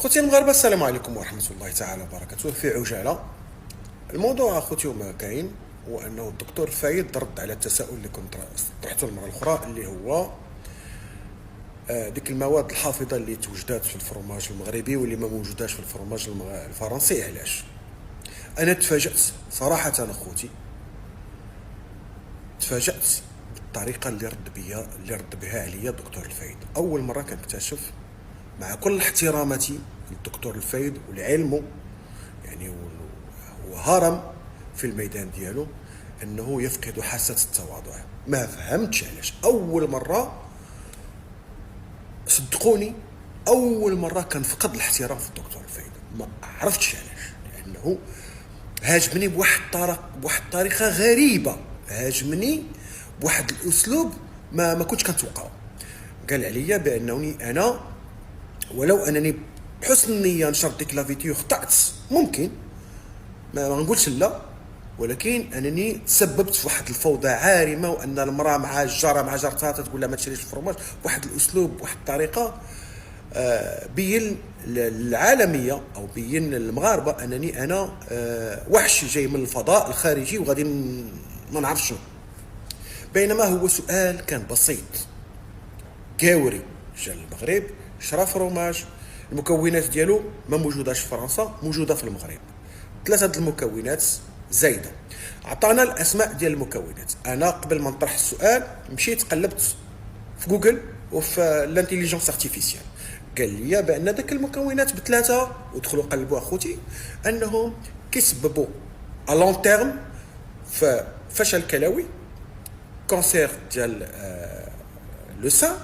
خوتي المغاربه، السلام عليكم ورحمه الله تعالى وبركاته. في عجاله، الموضوع اخوتي وما كاين هو انه الدكتور فايد رد على التساؤل اللي كنت طرحته المره الاخرى، اللي هو ديك المواد الحافظه اللي توجدات في الفرماج المغربي واللي ما موجوداش في الفرماج الفرنسي. علاش؟ انا تفاجات صراحه اخوتي، تفاجات بالطريقه اللي رد بها عليا الدكتور الفايد. اول مره كنكتشف، مع كل احتراماتي للدكتور الفايد ولعلمه، يعني هو هرم في الميدان ديالو، انه يفقد حاسه التواضع. ما فهمتش علاش. اول مره، صدقوني، اول مره كنفقد الاحترام في الدكتور الفايد. ما عرفتش علاش، لانه هاجمني بواحد الطريقه غريبه، هاجمني بواحد الاسلوب ما كنتش كنتوقعه. قال عليا بانني انا، ولو انني بحسن النيه نشرت ديك لا فيديو خطأت، ممكن ما نقولش لا، ولكن انني تسببت في واحد الفوضى عارمه، وان المراه مع الجاره مع جارتها تقول لها ما تشريش الفرماج بواحد الاسلوب بواحد الطريقه. بين العالميه او بين المغاربه انني انا وحش جاي من الفضاء الخارجي وغادي ما نعرفش شنو. بينما هو سؤال كان بسيط. كاوري جا المغرب، شرا فروماج، المكونات ديالو ما موجوداش في فرنسا، موجوده في المغرب. ثلاثه المكونات زايده. عطانا الاسماء ديال المكونات. انا قبل ما نطرح السؤال مشيت قلبت في جوجل وفي الانتيليجنس ارتيفيسيال، قال لي بان داك المكونات بثلاثه، ودخلوا قلبوا اخوتي، انهم كيسببوا ا لون تيرم في فشل كلوي، كونسير ديال لو سان.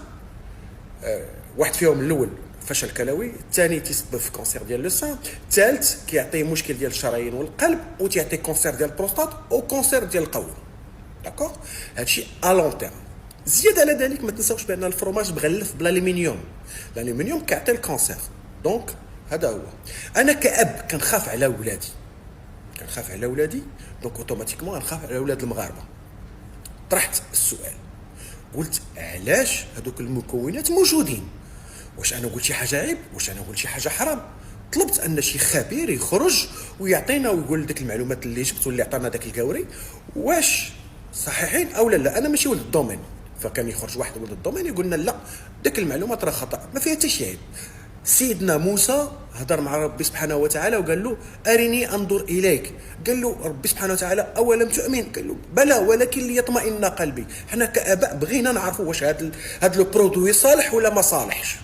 واحد فيهم الاول فشل كلوي، الثاني تيسبب في كونسير ديال لو سان، الثالث كيعطي مشكل ديال الشرايين والقلب، وتيعطي كونسير ديال البروستات او كونسير ديال القولون. داكوغ، هادشي ا لون تيرم. زياده على ذلك ما تنساوش بان الفرماج مغلف بالالومنيوم، الالومنيوم كيعطي الكونسير. دونك هذا هو. انا كأب كنخاف على ولادي، دونك اوتوماتيكمون غنخاف على ولاد المغاربه. طرحت السؤال، قلت علاش هذوك المكونات موجودين؟ واش انا قلت شي حاجه عيب؟ واش انا قلت شي حاجه حرام؟ طلبت ان شي خبير يخرج ويعطينا ويقول ديك المعلومات اللي جبت واللي عطانا داك الكاوري واش صحيحين او لا. انا ماشي ولد الدومين، فكان يخرج واحد ولد الدومين يقول لنا لا، داك المعلومات راه خطا، ما فيها حتى شي عيب. سيدنا موسى هضر مع ربي سبحانه وتعالى وقال له ارني انظر اليك. قال له ربي سبحانه وتعالى اولم تؤمن؟ قال له بلى ولكن ليطمئن قلبي. حنا كاباء بغينا نعرفوا واش هذا لو برودوي صالح ولا ما صالحش.